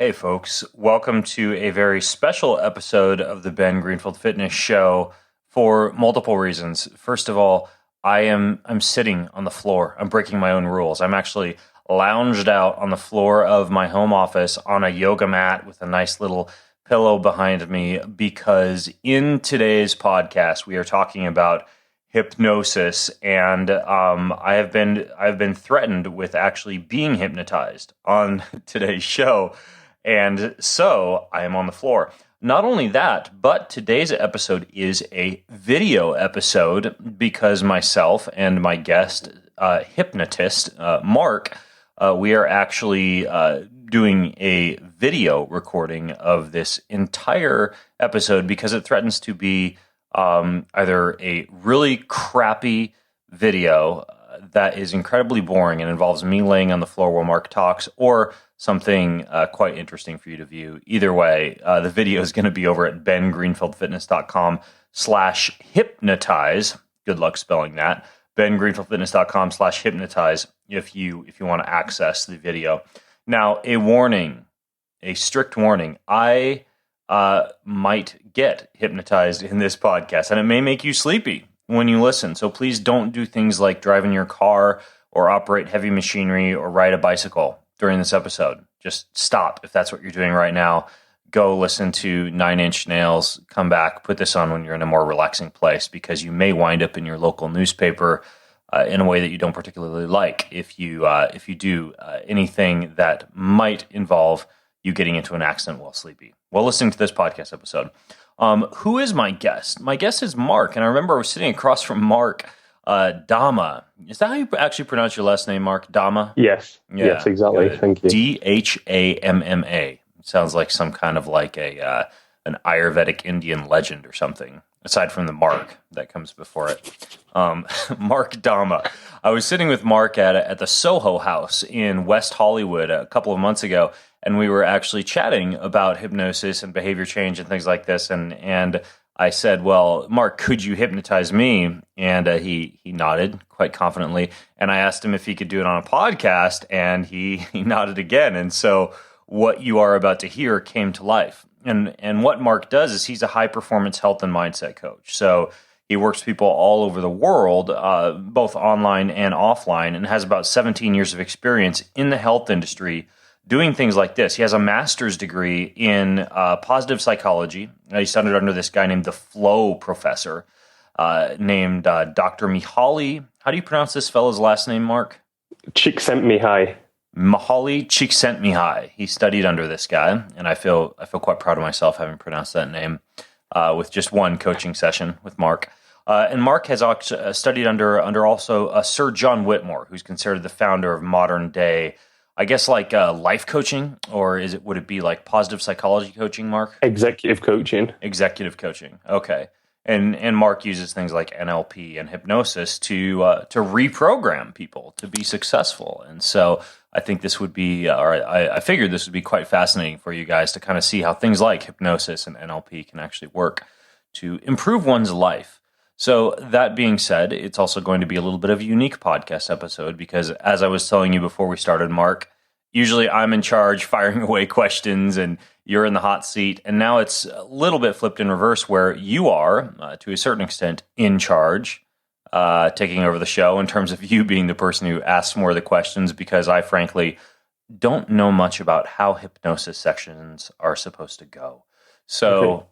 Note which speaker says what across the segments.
Speaker 1: Hey, folks. Welcome to a very special episode of the Ben Greenfield Fitness Show for multiple reasons. First of all, I'm sitting on the floor. I'm breaking my own rules. I'm actually lounged out on the floor of my home office on a yoga mat with a nice little pillow behind me because in today's podcast, we are talking about hypnosis, and I've been threatened with actually being hypnotized on today's show. And so I am on the floor. Not only that, but today's episode is a video episode because myself and my guest, hypnotist, Mark, we are actually doing a video recording of this entire episode because it threatens to be either a really crappy video that is incredibly boring and involves me laying on the floor while Mark talks, or something quite interesting for you to view. Either way, the video is going to be over at bengreenfieldfitness.com/hypnotize. Good luck spelling that. bengreenfieldfitness.com/hypnotize if you want to access the video. Now, a strict warning. I might get hypnotized in this podcast, and it may make you sleepy when you listen. So please don't do things like drive in your car or operate heavy machinery or ride a bicycle during this episode. Just stop if that's what you're doing right now. Go listen to 9 Inch Nails, come back, put this on when you're in a more relaxing place, because you may wind up in your local newspaper in a way that you don't particularly like if you do anything that might involve you getting into an accident while sleepy. While listening to this podcast episode. Who is my guest? My guest is Mark, and I remember I was sitting across from Mark, Dama. Is that how you actually pronounce your last name, Mark? Dama?
Speaker 2: Yes. Yeah, yes, exactly. Thank you.
Speaker 1: Dhamma. Sounds like some kind of like an Ayurvedic Indian legend or something, aside from the Mark that comes before it. Mark Dama. I was sitting with Mark at the Soho House in West Hollywood a couple of months ago, and we were actually chatting about hypnosis and behavior change and things like this. And I said, well, Mark, could you hypnotize me? And he nodded quite confidently. And I asked him if he could do it on a podcast, and he nodded again. And so what you are about to hear came to life. And what Mark does is he's a high-performance health and mindset coach. So he works with people all over the world, both online and offline, and has about 17 years of experience in the health industry doing things like this. He has a master's degree in positive psychology. He studied under this guy named the Flow Professor, named Dr. Mihaly. How do you pronounce this fellow's last name, Mark?
Speaker 2: Csikszentmihalyi.
Speaker 1: Mihaly Csikszentmihalyi. He studied under this guy, and I feel quite proud of myself having pronounced that name with just one coaching session with Mark. And Mark has studied under also Sir John Whitmore, who's considered the founder of modern day, I guess, like life coaching, or would it be like positive psychology coaching, Mark?
Speaker 2: Executive coaching.
Speaker 1: Executive coaching. Okay. And Mark uses things like NLP and hypnosis to reprogram people to be successful. And so I think this would be, or I figured this would be quite fascinating for you guys to kind of see how things like hypnosis and NLP can actually work to improve one's life. So that being said, it's also going to be a little bit of a unique podcast episode because, as I was telling you before we started, Mark, usually I'm in charge firing away questions and you're in the hot seat. And now it's a little bit flipped in reverse where you are, to a certain extent, in charge, taking over the show in terms of you being the person who asks more of the questions, because I frankly don't know much about how hypnosis sections are supposed to go. So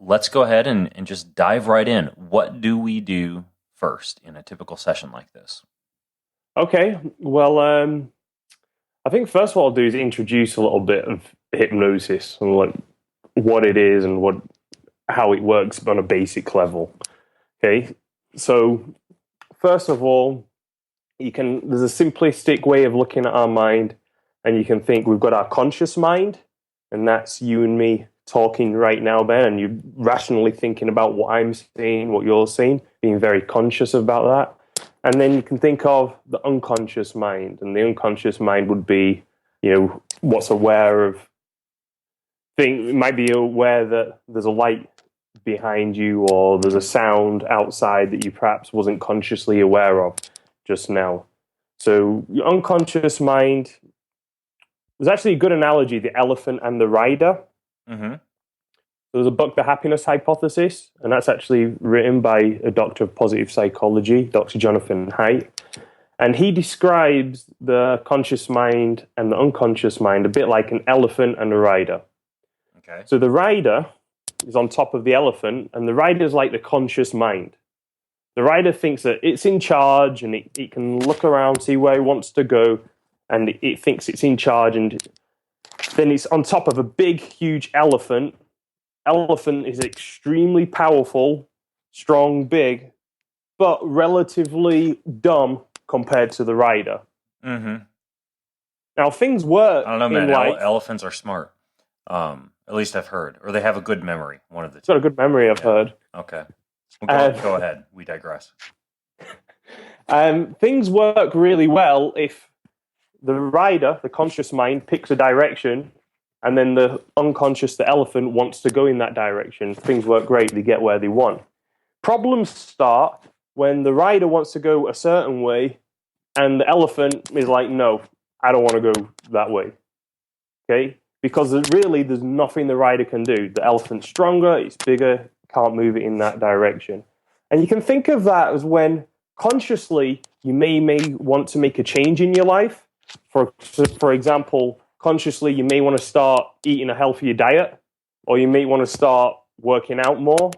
Speaker 1: let's go ahead and just dive right in. What do we do first in a typical session like this?
Speaker 2: Okay. Well, I think first what I'll do is introduce a little bit of hypnosis and what it is and how it works on a basic level. Okay. So first of all, there's a simplistic way of looking at our mind, and you can think we've got our conscious mind, and that's you and me talking right now, Ben, and you're rationally thinking about what I'm saying, what you're saying, being very conscious about that. And then you can think of the unconscious mind, and the unconscious mind would be, what's aware of things. It might be aware that there's a light behind you, or there's a sound outside that you perhaps wasn't consciously aware of just now. So your unconscious mind, there's actually a good analogy, the elephant and the rider.
Speaker 1: Mm-hmm.
Speaker 2: There's a book, The Happiness Hypothesis, and that's actually written by a doctor of positive psychology, Dr. Jonathan Haidt. And he describes the conscious mind and the unconscious mind a bit like an elephant and a rider.
Speaker 1: Okay.
Speaker 2: So the rider is on top of the elephant, and the rider is like the conscious mind. The rider thinks that it's in charge, and it can look around, see where it wants to go, and it thinks it's in charge, and then it's on top of a big, huge elephant. Elephant is extremely powerful, strong, big, but relatively dumb compared to the rider.
Speaker 1: Mm-hmm.
Speaker 2: Now, things work.
Speaker 1: I don't know, man.
Speaker 2: in life.
Speaker 1: Elephants are smart. At least I've heard. Or they have a good memory, one of the two.
Speaker 2: It's got a good memory, I've heard.
Speaker 1: Okay. Well, go ahead. We digress.
Speaker 2: Things work really well if the rider, the conscious mind, picks a direction, and then the unconscious, the elephant, wants to go in that direction. Things work great. They get where they want. Problems start when the rider wants to go a certain way, and the elephant is like, no, I don't want to go that way. Okay? Because there's nothing the rider can do. The elephant's stronger, it's bigger, can't move it in that direction. And you can think of that as when consciously you may want to make a change in your life. For example, consciously you may want to start eating a healthier diet, or you may want to start working out more.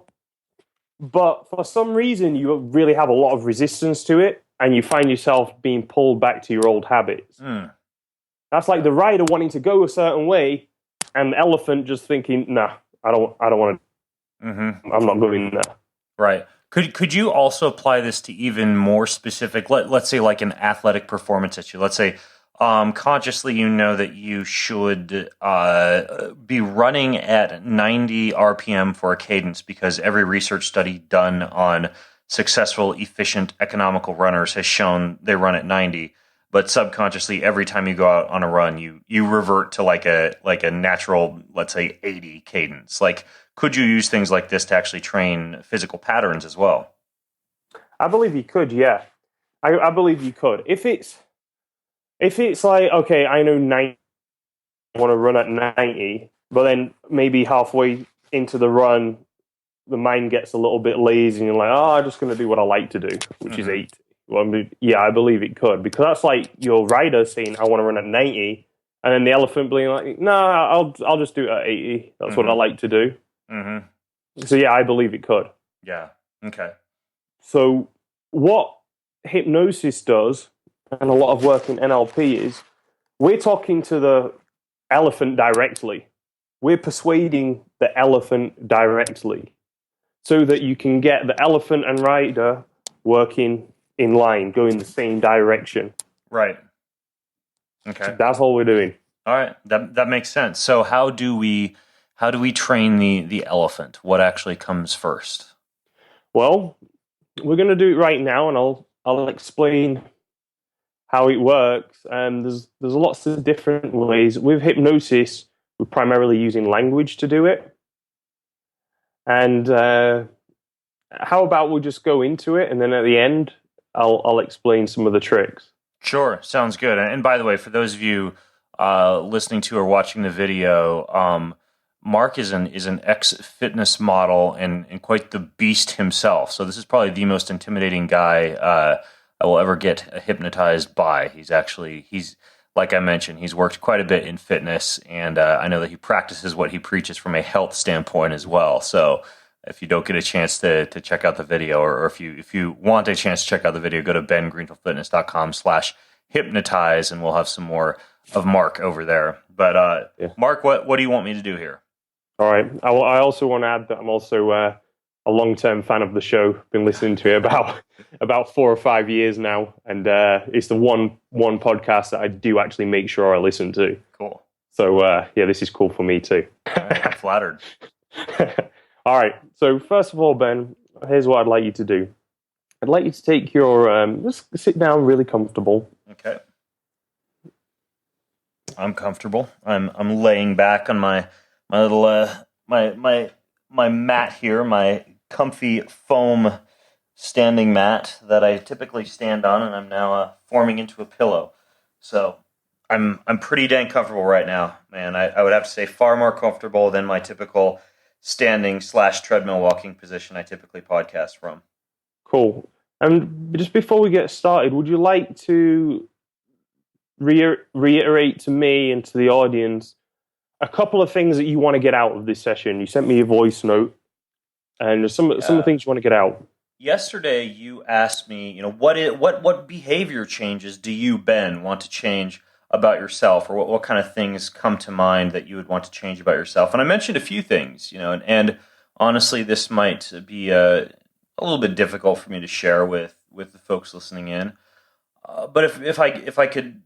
Speaker 2: But for some reason, you really have a lot of resistance to it, and you find yourself being pulled back to your old habits. That's like the rider wanting to go a certain way, and the elephant just thinking, "Nah, I don't want to. I'm not going there."
Speaker 1: Right. Could you also apply this to even more specific? Let's say like an athletic performance issue. Let's say consciously you know that you should be running at 90 RPM for a cadence because every research study done on successful, efficient, economical runners has shown they run at 90. But subconsciously, every time you go out on a run, you revert to like a natural, let's say, 80 cadence. Like, could you use things like this to actually train physical patterns as well?
Speaker 2: I believe you could, yeah. I believe you could. If it's like, okay, I know 90, I want to run at 90, but then maybe halfway into the run, the mind gets a little bit lazy and you're like, oh, I'm just going to do what I like to do, which is 80. Well, yeah, I believe it could, because that's like your rider saying, I want to run at 90, and then the elephant being like, no, I'll just do it at 80. That's what I like to do. So yeah, I believe it could.
Speaker 1: Yeah. Okay.
Speaker 2: So what hypnosis does, and a lot of work in NLP, is we're talking to the elephant directly. We're persuading the elephant directly so that you can get the elephant and rider working in line, going the same direction.
Speaker 1: Right. Okay.
Speaker 2: So that's all we're doing.
Speaker 1: All right. That makes sense. So how do we train the elephant? What actually comes first?
Speaker 2: Well, we're going to do it right now, and I'll explain how it works. There's lots of different ways. With hypnosis, we're primarily using language to do it. And how about we just go into it, and then at the end, I'll explain some of the tricks.
Speaker 1: Sure, sounds good. And by the way, for those of you listening to or watching the video, Mark is an ex-fitness model and quite the beast himself. So this is probably the most intimidating guy I will ever get hypnotized by. He's like I mentioned, he's worked quite a bit in fitness, and I know that he practices what he preaches from a health standpoint as well. So if you don't get a chance to check out the video, or if you want a chance to check out the video, go to bengreenfieldfitness.com/hypnotize, and we'll have some more of Mark over there. But Mark, what do you want me to do here?
Speaker 2: All right. I also want to add that I'm also a long-term fan of the show. Been listening to it about 4 or 5 years now, and it's the one podcast that I do actually make sure I listen to.
Speaker 1: Cool.
Speaker 2: So yeah, this is cool for me too.
Speaker 1: I'm flattered.
Speaker 2: All right. So first of all, Ben, here's what I'd like you to do. I'd like you to take your just sit down, really comfortable.
Speaker 1: Okay. I'm comfortable. I'm laying back on my little my mat here, my comfy foam standing mat that I typically stand on, and I'm now forming into a pillow. So I'm pretty dang comfortable right now, man. I would have to say far more comfortable than my typical standing slash treadmill walking position I typically podcast from.
Speaker 2: Cool. And just before we get started, would you like to reiterate to me and to the audience a couple of things that you want to get out of this session? You sent me a voice note, and there's some of the things you want to get out.
Speaker 1: Yesterday, you asked me, what behavior changes do you, Ben, want to change about yourself, or what kind of things come to mind that you would want to change about yourself? And I mentioned a few things, and honestly, this might be a little bit difficult for me to share with the folks listening in. But if I could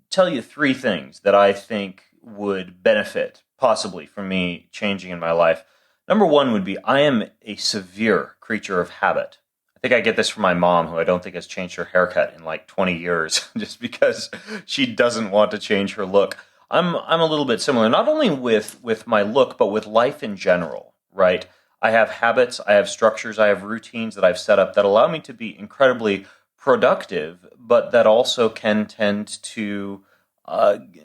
Speaker 1: tell you three things that I think would benefit possibly from me changing in my life. Number one would be I am a severe creature of habit. I think I get this from my mom, who I don't think has changed her haircut in like 20 years, just because she doesn't want to change her look. I'm a little bit similar, not only with my look, but with life in general, right? I have habits, I have structures, I have routines that I've set up that allow me to be incredibly productive, but that also can tend to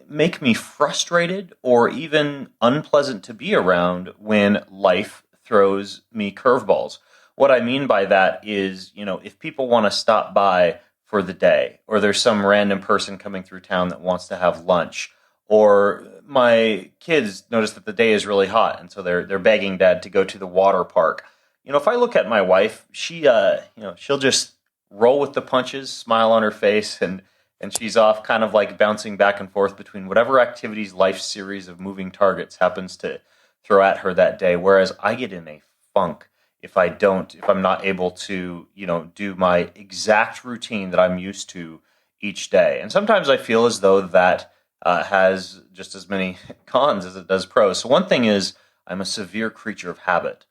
Speaker 1: make me frustrated or even unpleasant to be around when life throws me curveballs. What I mean by that is, if people want to stop by for the day, or there's some random person coming through town that wants to have lunch, or my kids notice that the day is really hot, and so they're begging dad to go to the water park. If I look at my wife, she'll just roll with the punches, smile on her face, and she's off kind of like bouncing back and forth between whatever activities life's series of moving targets happens to throw at her that day. Whereas I get in a funk if I'm not able to, do my exact routine that I'm used to each day. And sometimes I feel as though that has just as many cons as it does pros. So one thing is I'm a severe creature of habit.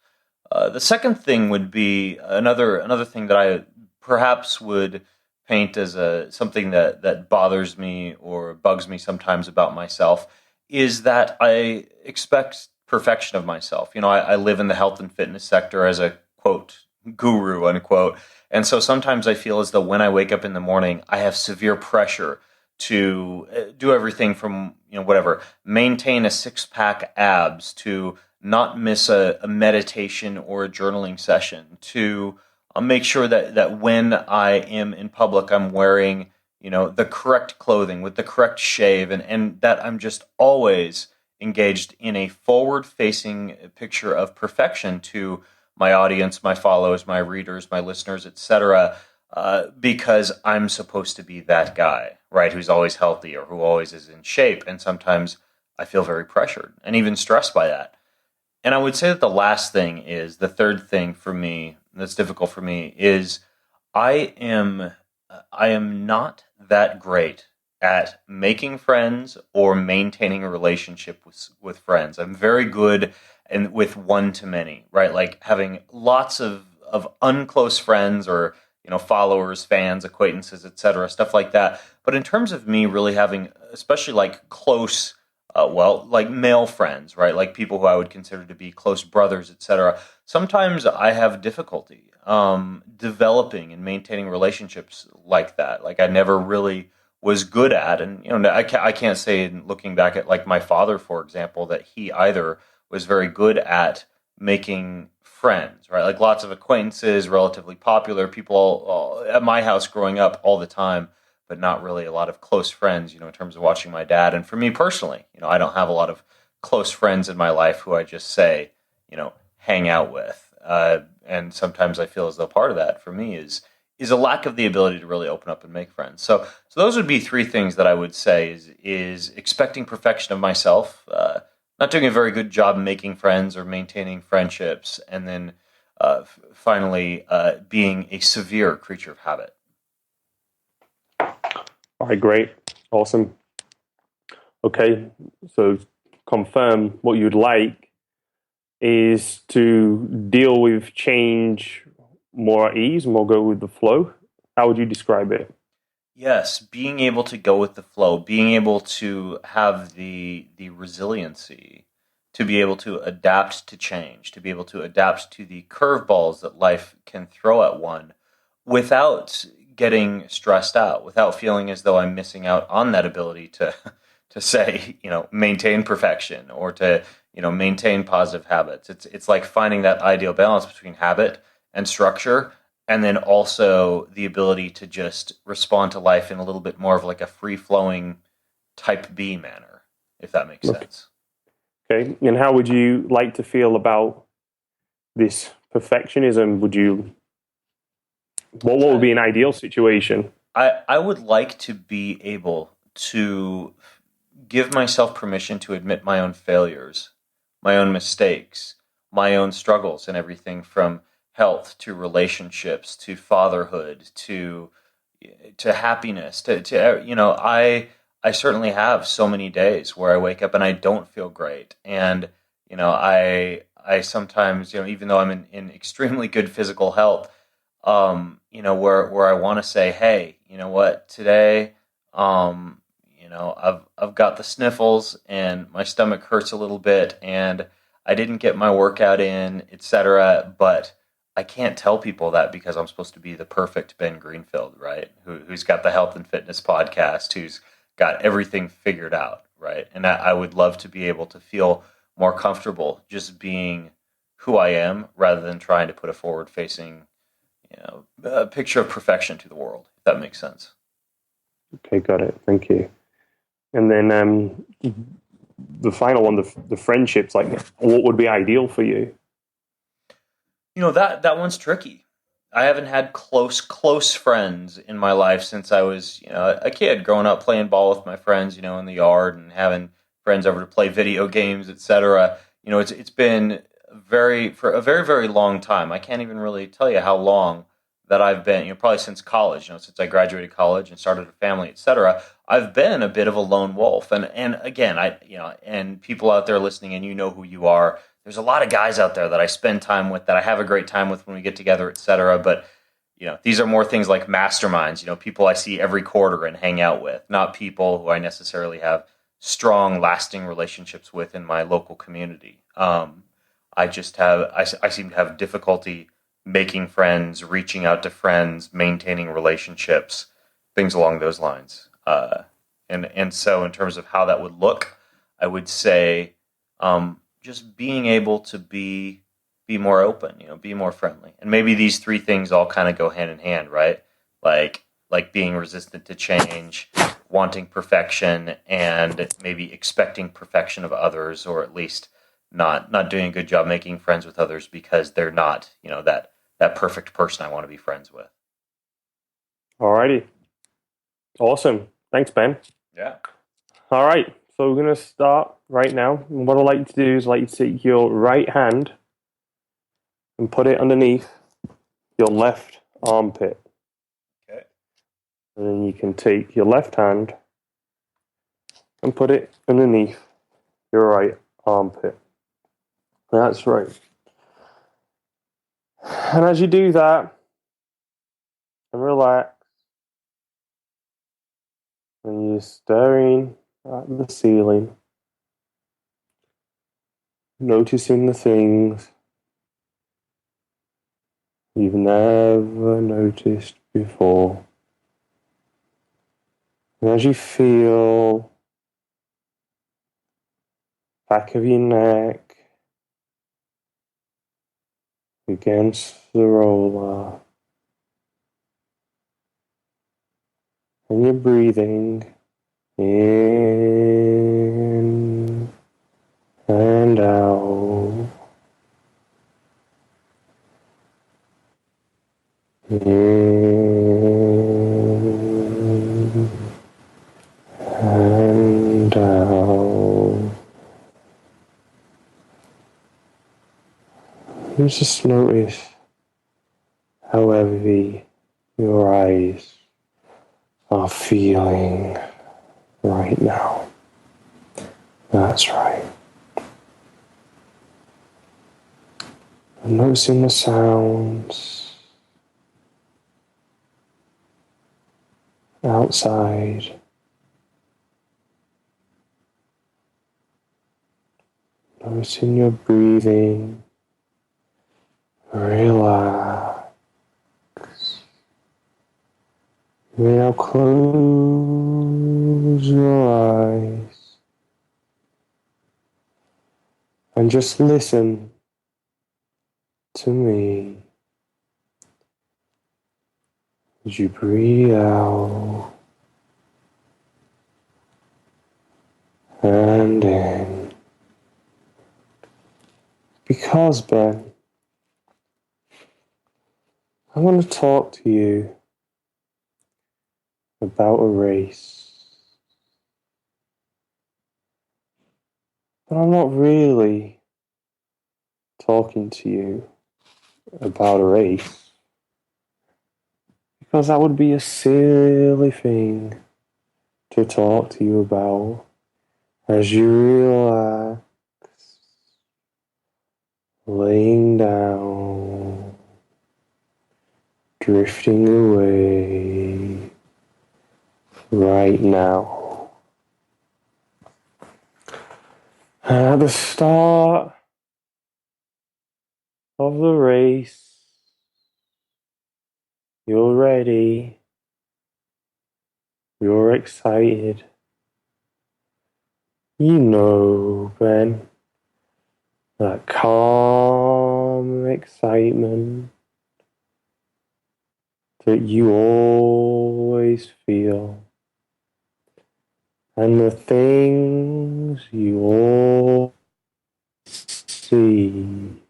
Speaker 1: The second thing would be another thing that I perhaps would paint as something that bothers me or bugs me sometimes about myself is that I expect perfection of myself. I live in the health and fitness sector as a quote guru unquote, and so sometimes I feel as though when I wake up in the morning, I have severe pressure to do everything from whatever, maintain a six-pack abs, to not miss a meditation or a journaling session, to make sure that when I am in public, I'm wearing, the correct clothing with the correct shave, and that I'm just always engaged in a forward-facing picture of perfection to my audience, my followers, my readers, my listeners, etc., because I'm supposed to be that guy, right, who's always healthy or who always is in shape, and sometimes I feel very pressured and even stressed by that. And I would say that the third thing for me that's difficult for me is I am not that great at making friends or maintaining a relationship with friends. I'm very good with one-to-many, right? Like having lots of unclose friends or followers, fans, acquaintances, etc., stuff like that. But in terms of me really having, especially like close, like male friends, right? Like people who I would consider to be close brothers, etc. Sometimes I have difficulty developing and maintaining relationships like that. Like I never really was good at, and I can't say, looking back at like my father, for example, that he either was very good at making friends, right? Like lots of acquaintances, relatively popular people all at my house growing up all the time, but not really a lot of close friends, in terms of watching my dad. And for me personally, I don't have a lot of close friends in my life who I just say, hang out with. And sometimes I feel as though part of that for me is a lack of the ability to really open up and make friends. So those would be three things that I would say is expecting perfection of myself, not doing a very good job making friends or maintaining friendships, and then finally being a severe creature of habit.
Speaker 2: All right, great. Awesome. Okay, so confirm what you'd like is to deal with change more at ease, more go with the flow. How would you describe it?
Speaker 1: Yes, being able to go with the flow, being able to have the resiliency to be able to adapt to change, to be able to adapt to the curveballs that life can throw at one without getting stressed out, without feeling as though I'm missing out on that ability to to say, maintain perfection, or to, maintain positive habits. It's like finding that ideal balance between habit and structure, and then also the ability to just respond to life in a little bit more of like a free flowing type B manner, if that makes sense.
Speaker 2: Okay. And how would you like to feel about this perfectionism? What would be an ideal situation?
Speaker 1: I would like to be able to give myself permission to admit my own failures, my own mistakes, my own struggles, and everything from health to relationships to fatherhood to happiness to I certainly have so many days where I wake up and I don't feel great, and I sometimes, even though I'm in extremely good physical health, where I want to say, hey, you know what, today, I've got the sniffles and my stomach hurts a little bit and I didn't get my workout in, etc. But I can't tell people that because I'm supposed to be the perfect Ben Greenfield, right? Who's got the health and fitness podcast, who's got everything figured out, right? And I would love to be able to feel more comfortable just being who I am rather than trying to put a forward facing, a picture of perfection to the world, if that makes sense.
Speaker 2: Okay, got it. Thank you. And then the final one, the friendships, like what would be ideal for you?
Speaker 1: That one's tricky. I haven't had close friends in my life since I was, a kid, growing up playing ball with my friends, in the yard, and having friends over to play video games, etc. It's been for a very, very long time. I can't even really tell you how long that I've been, probably since college, since I graduated college and started a family, etc. I've been a bit of a lone wolf. And again, and people out there listening, and you know who you are, there's a lot of guys out there that I spend time with, that I have a great time with when we get together, etc. But these are more things like masterminds. People I see every quarter and hang out with, not people who I necessarily have strong, lasting relationships with in my local community. I seem to have difficulty making friends, reaching out to friends, maintaining relationships, things along those lines. And so in terms of how that would look, I would say, just being able to be more open, be more friendly. And maybe these three things all kind of go hand in hand, right? Like being resistant to change, wanting perfection, and maybe expecting perfection of others, or at least not doing a good job making friends with others because they're not, that perfect person I want to be friends with.
Speaker 2: Alrighty. Awesome. Thanks, Ben.
Speaker 1: Yeah.
Speaker 2: All right. So we're going to start right now. And what I'd like you to do is I'd like you to take your right hand and put it underneath your left armpit.
Speaker 1: Okay.
Speaker 2: And then you can take your left hand and put it underneath your right armpit. That's right. And as you do that, and relax, and you're staring at the ceiling, noticing the things you've never noticed before. And as you feel back of your neck against the roller, and you're breathing in and out, in and out. You just notice how heavy your eyes are feeling right now. That's right. And noticing the sounds outside. Noticing your breathing. Relax. Now close your eyes and just listen to me as you breathe out and in. Because, Ben, I want to talk to you about a race. But I'm not really talking to you about a race. Because that would be a silly thing to talk to you about as you relax, laying down, drifting away right now. And at the start of the race, you're ready, you're excited. You know, Ben, that calm excitement that you always feel, and the things you all see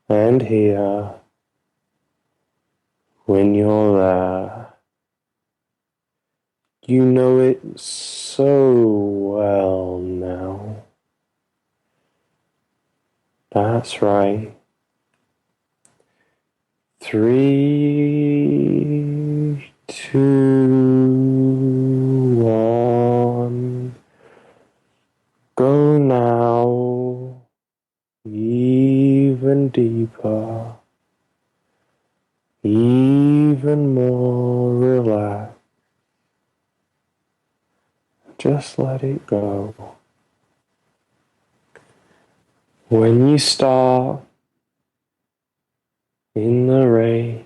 Speaker 2: and hear when you're there. You know it so well now. That's right. 3, 2, 1. Go now. Even deeper. Even more relaxed. Just let it go. When you start in the race,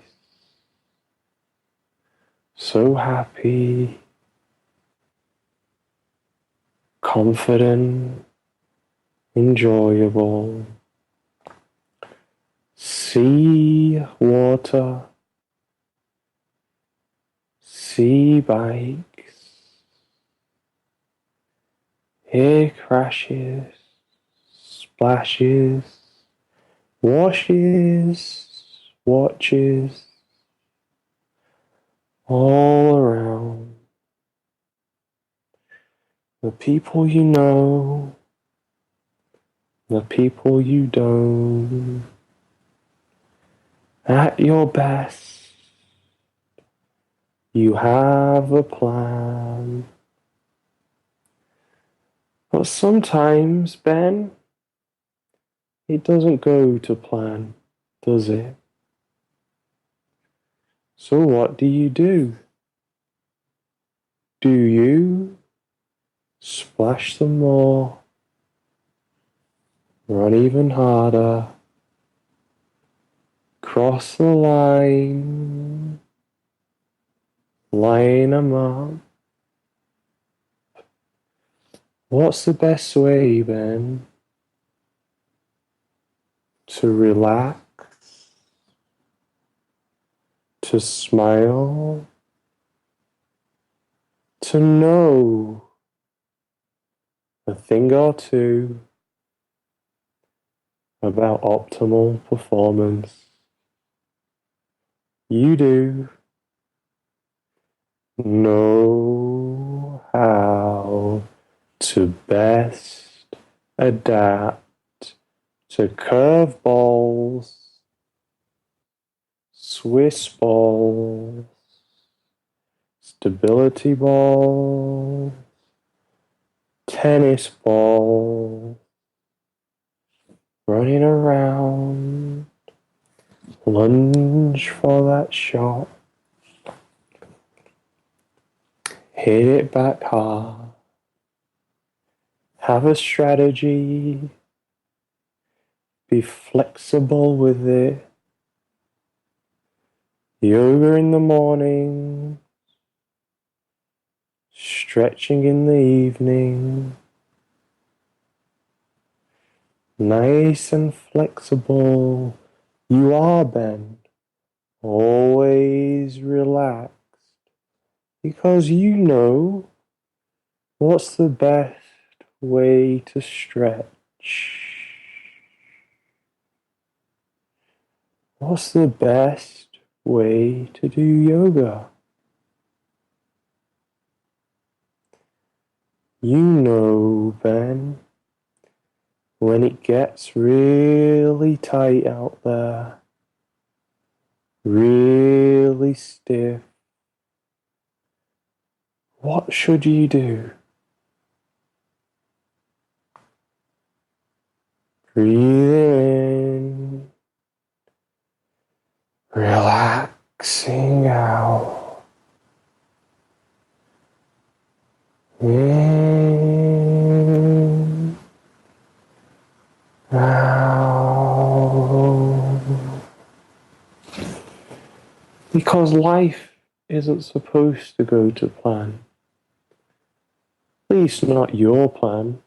Speaker 2: so happy, confident, enjoyable. See water, see bikes, hear crashes, splashes, washes, watches, all around. The people you know, the people you don't. At your best, you have a plan. But sometimes, Ben, it doesn't go to plan, does it? So what do? Do you splash them more, run even harder, cross the line, line them up? What's the best way, Ben, to relax, to smile, to know a thing or two about optimal performance? You do know how to best adapt to curveballs, Swiss balls, stability balls, tennis balls, running around, lunge for that shot, hit it back hard, have a strategy, be flexible with it, yoga in the morning, stretching in the evening, nice and flexible. You are, Ben, always relaxed, because you know what's the best way to stretch. What's the best way to do yoga? You know, Ben, when it gets really tight out there, really stiff, what should you do? Breathe in, relaxing out. In, out. Because life isn't supposed to go to plan. At least not your plan.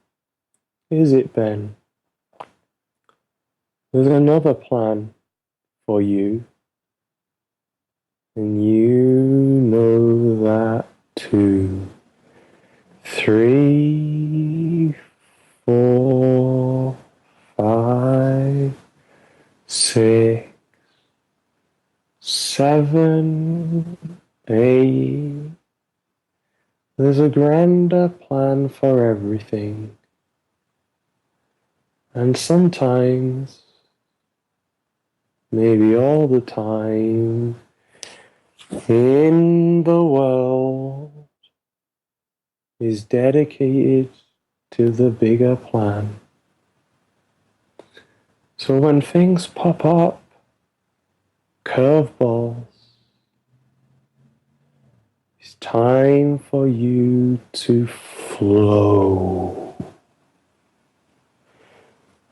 Speaker 2: Is it, Ben? There's another plan for you. And you know that too. 3, 4, 5, 6, 7, 8. There's a grander plan for everything. And sometimes, maybe all the time, in the world is dedicated to the bigger plan. So when things pop up, curveballs, it's time for you to flow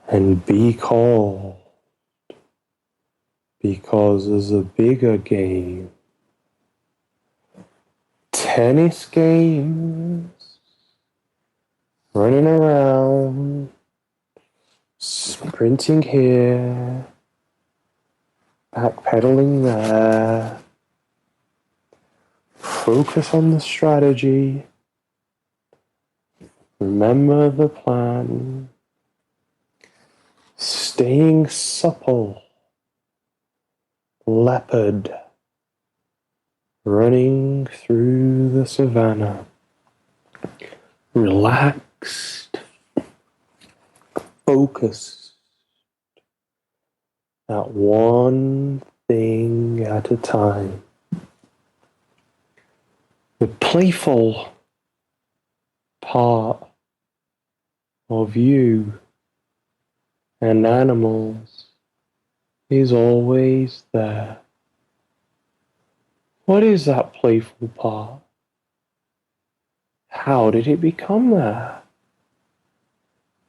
Speaker 2: and be called, because there's a bigger game. Tennis games, running around, sprinting here, backpedaling there. Focus on the strategy. Remember the plan. Staying supple. Leopard. Running through the savannah. Relaxed. Focused. At one thing at a time. The playful part of you and animals is always there. What is that playful part? How did it become there?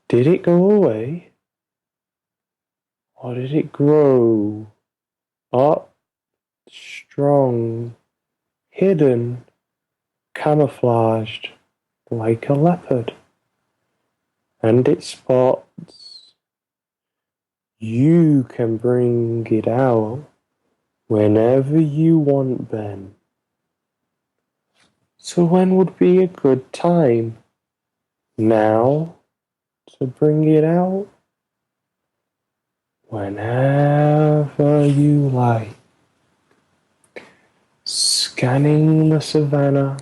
Speaker 2: Did it go away? Or did it grow up, strong, hidden, camouflaged like a leopard? And its spots, you can bring it out whenever you want, Ben. So when would be a good time? Now to bring it out? Whenever you like. Scanning the savannah,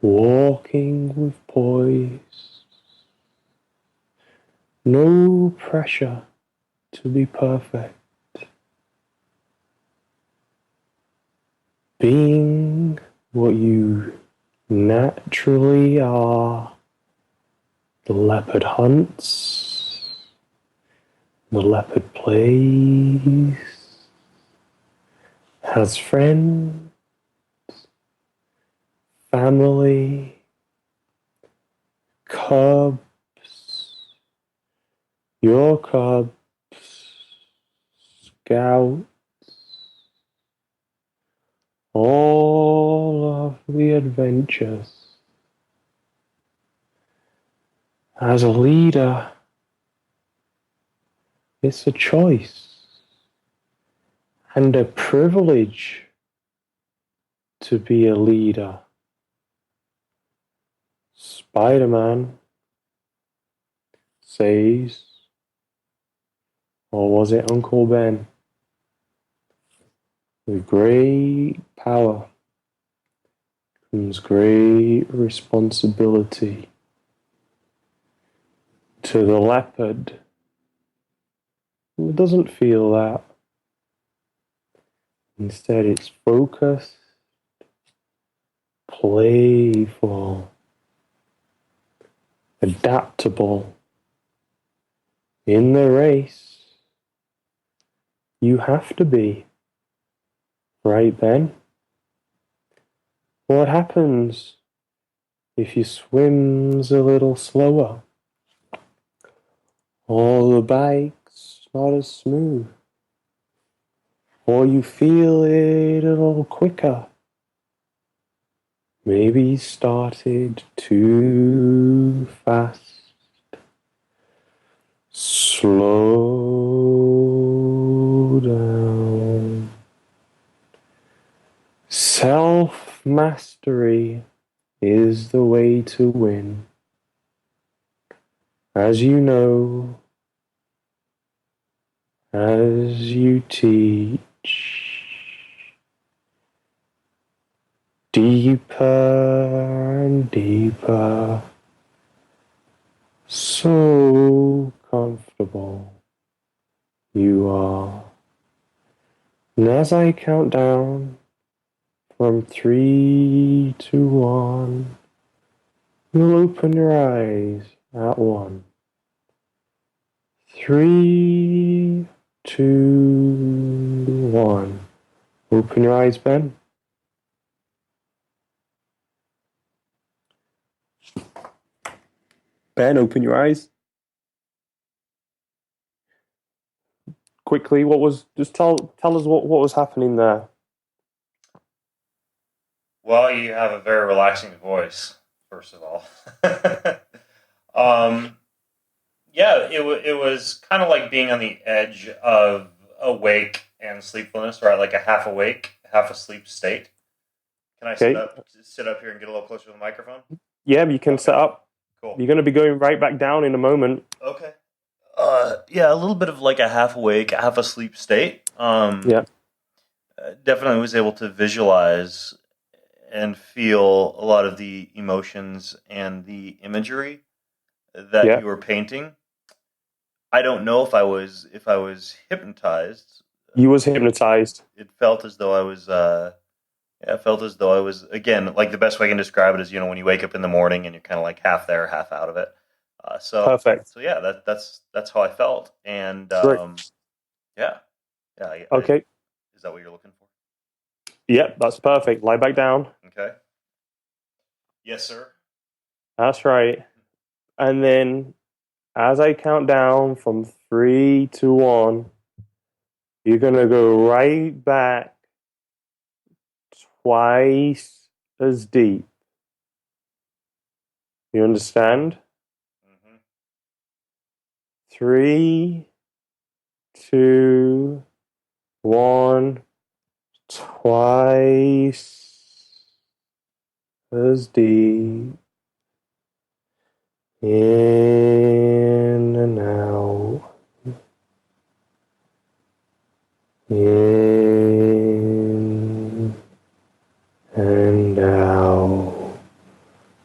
Speaker 2: walking with poise. No pressure to be perfect. Being what you naturally are. The leopard hunts. The leopard plays. Has friends. Family. Cubs. Your cubs. Scouts. all of the adventures. As a leader, it's a choice and a privilege to be a leader. Spider-Man says, or was it Uncle Ben? With great power comes great responsibility. To the leopard, who doesn't feel that. Instead, it's focused, playful, adaptable. In the race, you have to be. Right then? What happens if you swim's a little slower? Or the bike's not as smooth? Or you feel it a little quicker? Maybe you started too fast. Slow down. Self-mastery is the way to win. As you know, as you teach, deeper and deeper, so comfortable you are. And as I count down from 3 to 1, you'll open your eyes at 1. 3, 2, 1. Open your eyes, Ben. Ben, open your eyes. Quickly, just tell us what was happening there.
Speaker 1: Well, you have a very relaxing voice, first of all. Yeah, it was kind of like being on the edge of awake and sleepfulness, or like a half awake, half asleep state. Can I sit up here and get a little closer to the microphone?
Speaker 2: Yeah, you can set up.
Speaker 1: Cool.
Speaker 2: You're going to be going right back down in a moment.
Speaker 1: Okay. Yeah, a little bit of like a half awake, half asleep state.
Speaker 2: Yeah.
Speaker 1: Definitely was able to visualize and feel a lot of the emotions and the imagery that you were painting. I don't know if I was hypnotized.
Speaker 2: You was hypnotized.
Speaker 1: It felt as though I was. It felt as though I was, again, like the best way I can describe it is, when you wake up in the morning and you're kind of like half there, half out of it.
Speaker 2: Perfect.
Speaker 1: So yeah, that's how I felt, and yeah.
Speaker 2: Okay.
Speaker 1: Is that what you're looking for?
Speaker 2: Yeah, that's perfect. Lie back down.
Speaker 1: Okay. Yes, sir.
Speaker 2: That's right. And then, as I count down from 3 to 1, you're gonna go right back twice as deep. You understand?
Speaker 1: Mm-hmm.
Speaker 2: 3, 2, 1, twice as deep. In and out. In and out.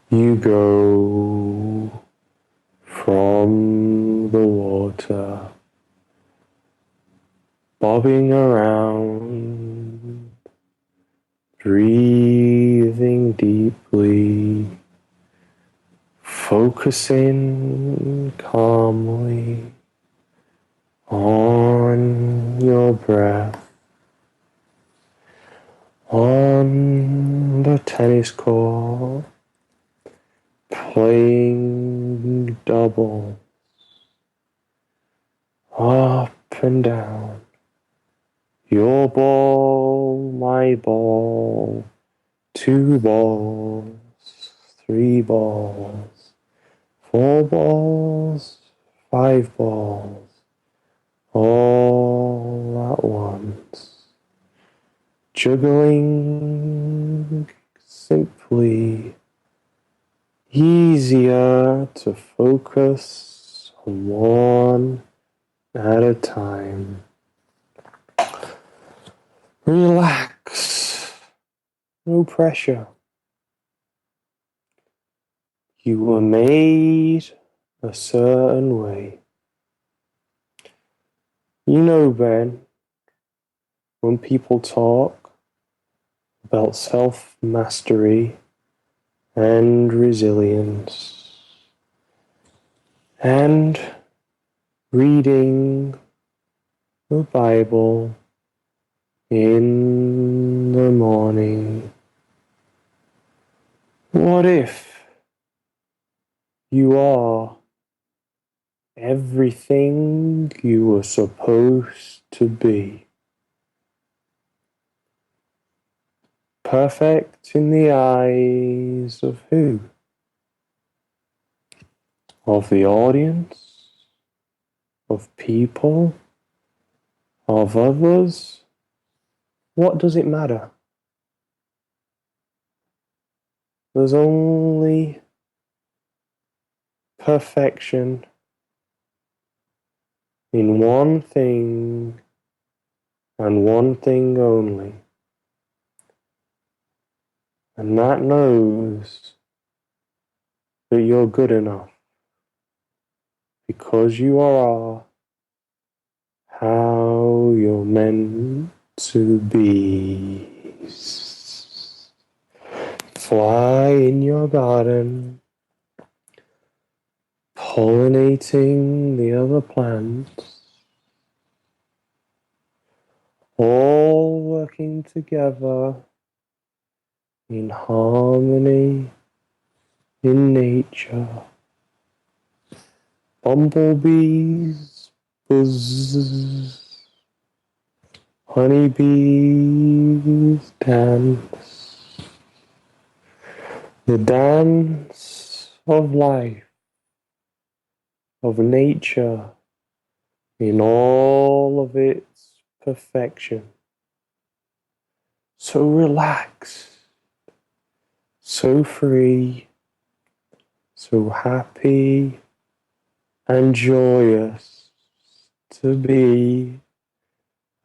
Speaker 2: You go from the water, bobbing around, breathing deeply, focusing calmly on your breath, on the tennis court, playing doubles, up and down. Your ball, my ball, 2 balls, 3 balls, 4 balls, 5 balls, all at once. Juggling simply easier to focus on one at a time. Relax, no pressure. You were made a certain way. You know, Ben, when people talk about self-mastery and resilience and reading the Bible in the morning, what if you are everything you were supposed to be? Perfect in the eyes of who? Of the audience? Of people? Of others? What does it matter? There's only perfection in one thing and one thing only. And that knows that you're good enough because you are how you're meant to be. Fly in your garden, pollinating the other plants, all working together in harmony in nature. Bumblebees buzz, honeybees dance, the dance of life, of nature in all of its perfection. So relaxed, so free, so happy and joyous to be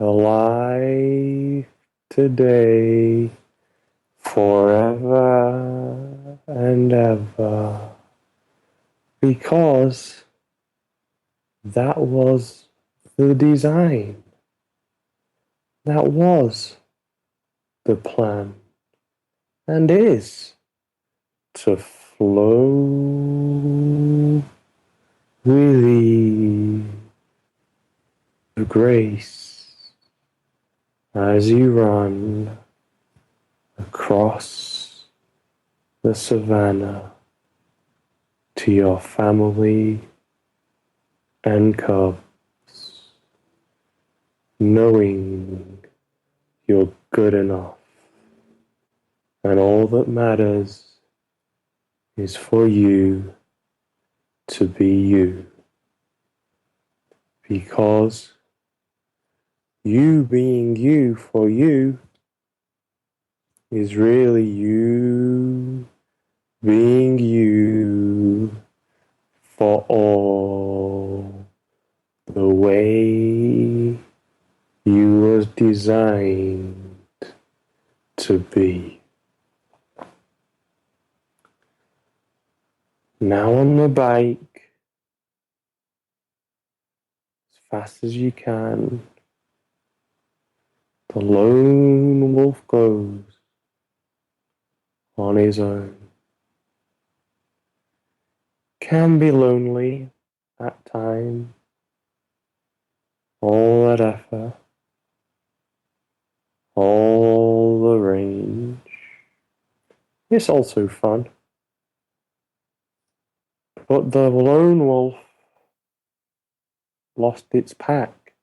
Speaker 2: alive today, forever and ever, because that was the design, that was the plan, and is to flow with ease, with grace, as you run across the savannah to your family and cubs, knowing you're good enough, and all that matters is for you to be you, because you being you for you is really you being you for all, the way you was designed to be. Now on the bike, as fast as you can, the lone wolf goes on his own. Can be lonely at times, all that effort, all the range. It's also fun. But the lone wolf lost its pack.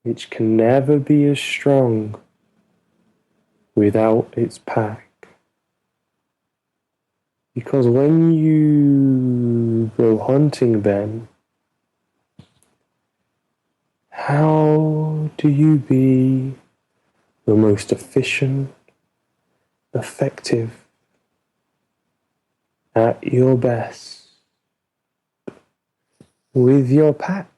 Speaker 2: which can never be as strong without its pack. Because when you go hunting, Ben, how do you be the most efficient, effective, at your best with your pack,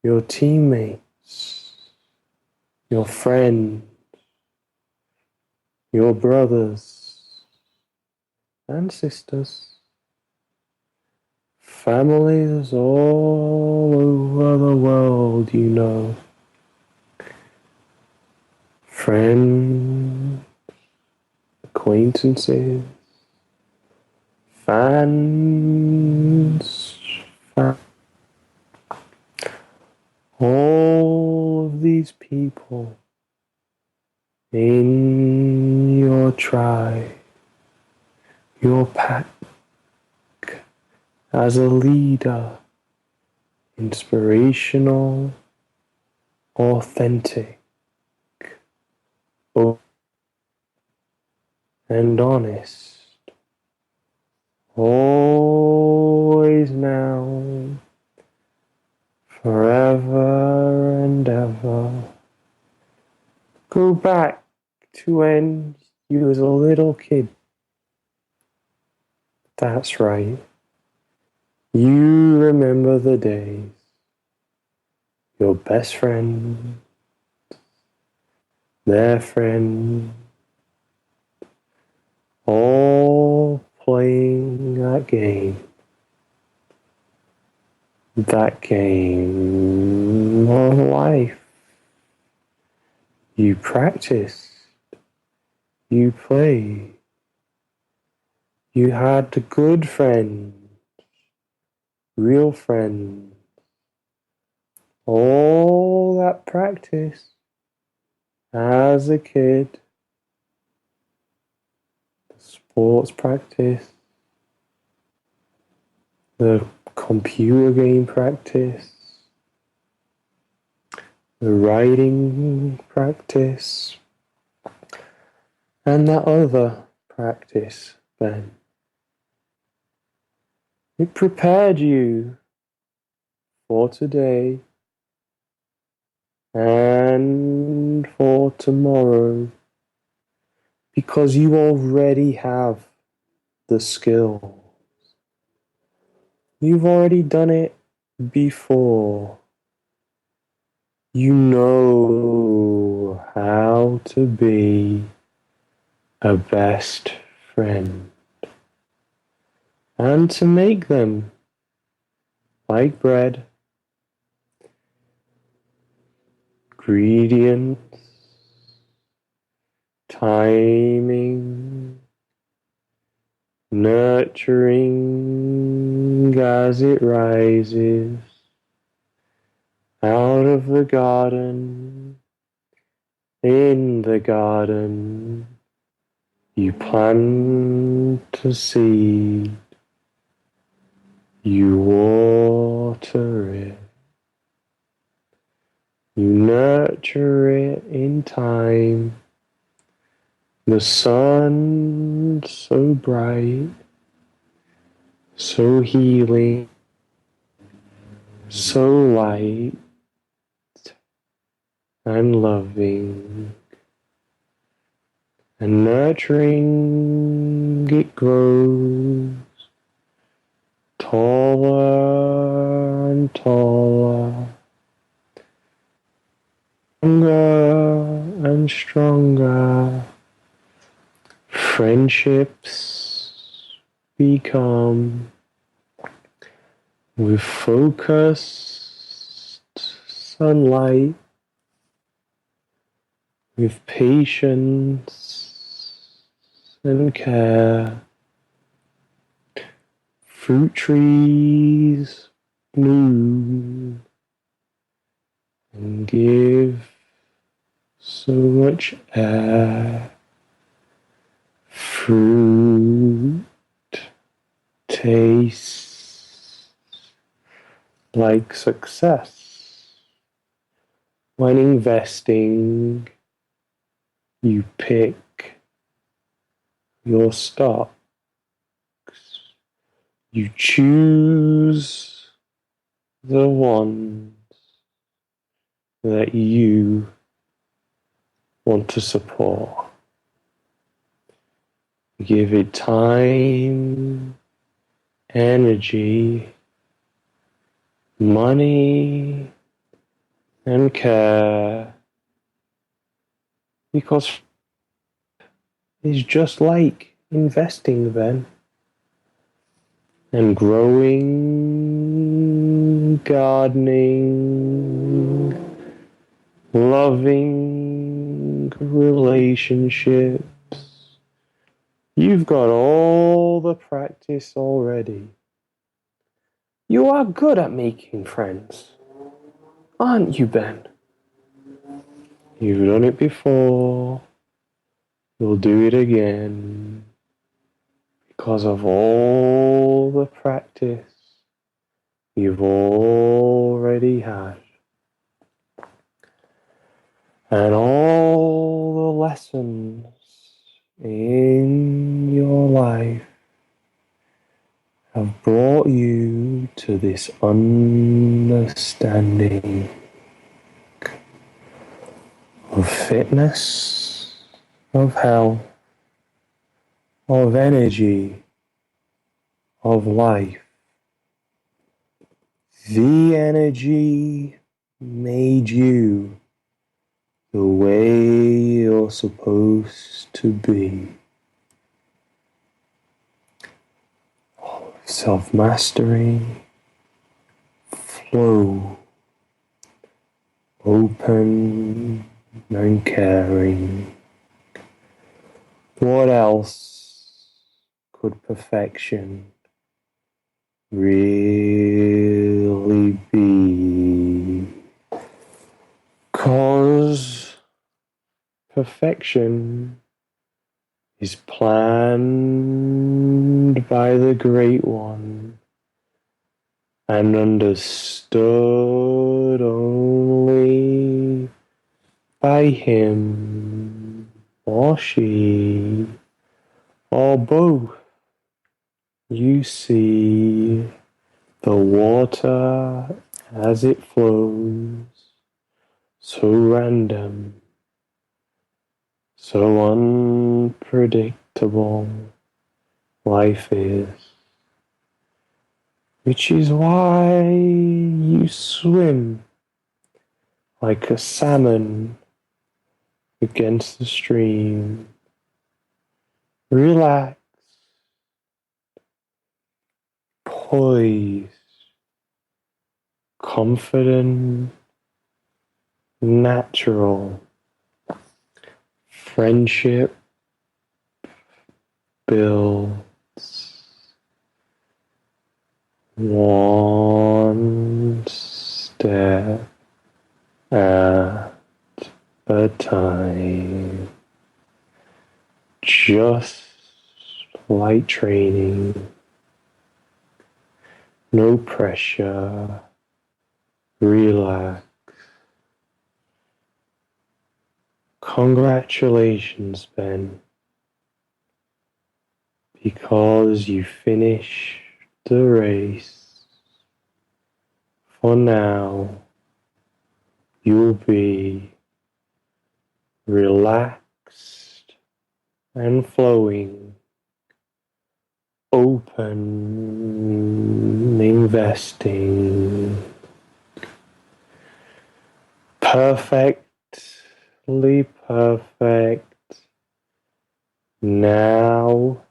Speaker 2: your teammates, your friends, your brothers and sisters, families all over the world, you know, friends, acquaintances, fans, all of these people in your tribe, your pack, as a leader, inspirational, authentic, and honest, always now, forever and ever. Go back to when you was a little kid. That's right. You remember the days. Your best friend, their friend, all playing that game. That game of life. You practiced. You played. You had good friends, real friends. All that practice as a kid, the sports practice, the computer game practice, the writing practice, and that other practice, Ben. It prepared you for today and for tomorrow because you already have the skill. You've already done it before. You know how to be a best friend and to make them like bread, ingredients, timing, nurturing as it rises out of the garden, in the garden, you plant a seed, you water it, you nurture it in time. The sun so bright, so healing, so light and loving, and nurturing it grows taller and taller, stronger and stronger. Friendships become with focused sunlight, with patience and care. Fruit trees bloom and give so much air. Fruit tastes like success. When investing, you pick your stocks. You choose the ones that you want to support. Give it time, energy, money, and care, because it's just like investing then. And growing, gardening, loving relationships. You've got all the practice already. You are good at making friends, aren't you, Ben? You've done it before. You'll do it again. Because of all the practice you've already had. And all the lessons in your life have brought you to this understanding of fitness, of health, of energy, of life. The energy made you the way you're supposed to be. Self-mastery, flow, open and caring. What else could perfection really be? 'Cause perfection is planned by the Great One and understood only by him or she or both. You see the water as it flows, so random, so unpredictable life is, which is why you swim like a salmon against the stream. Relax, poised, confident, natural. Friendship builds one step at a time, just like training. No pressure, relax. Congratulations, Ben, because you finished the race. For now, you'll be relaxed and flowing, open, investing, perfectly perfect, now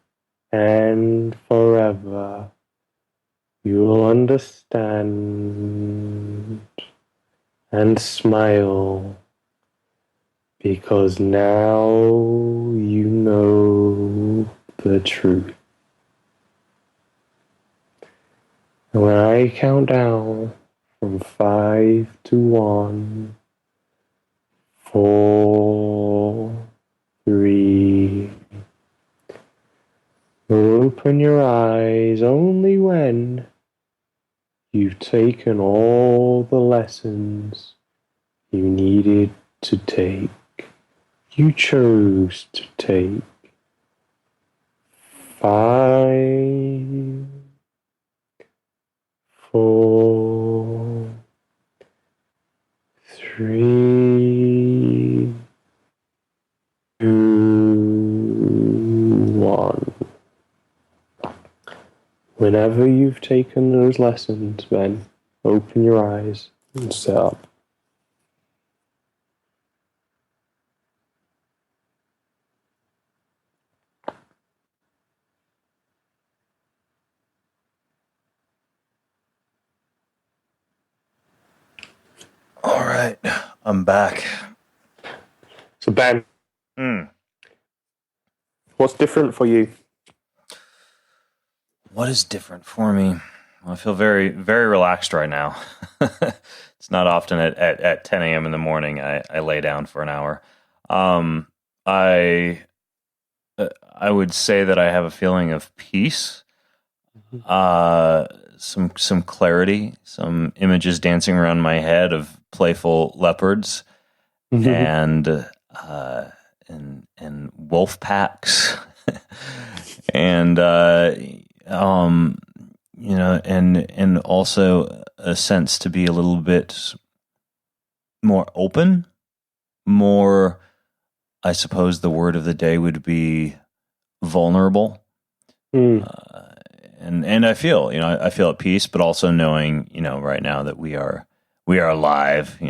Speaker 2: and forever. You'll understand and smile, because now you know the truth. And when I count down from 5 to 1, 4, 3, open your eyes only when you've taken all the lessons you needed to take. You chose to take 5, 4, 3, 2, 1. Whenever you've taken those lessons, Ben, open your eyes and sit up.
Speaker 1: All right, I'm back.
Speaker 2: So, Ben, what's different for you?
Speaker 1: What is different for me? Well, I feel very, very relaxed right now. It's not often at 10 a.m. in the morning I lay down for an hour. I would say that I have a feeling of peace, some clarity, some images dancing around my head of playful leopards and wolf packs, and and also a sense to be a little bit more open, more, I suppose the word of the day would be vulnerable. And I feel, I feel at peace, but also knowing, right now that we are live,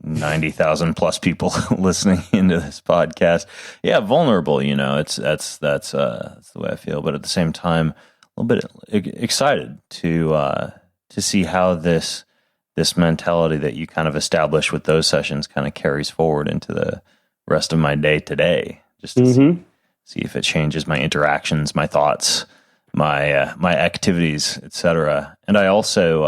Speaker 1: 90,000 plus people listening into this podcast. Yeah, vulnerable, that's the way I feel. But at the same time, a little bit excited to see how this mentality that you kind of establish with those sessions kind of carries forward into the rest of my day today. Just to see if it changes my interactions, my thoughts, my activities, etc. And I also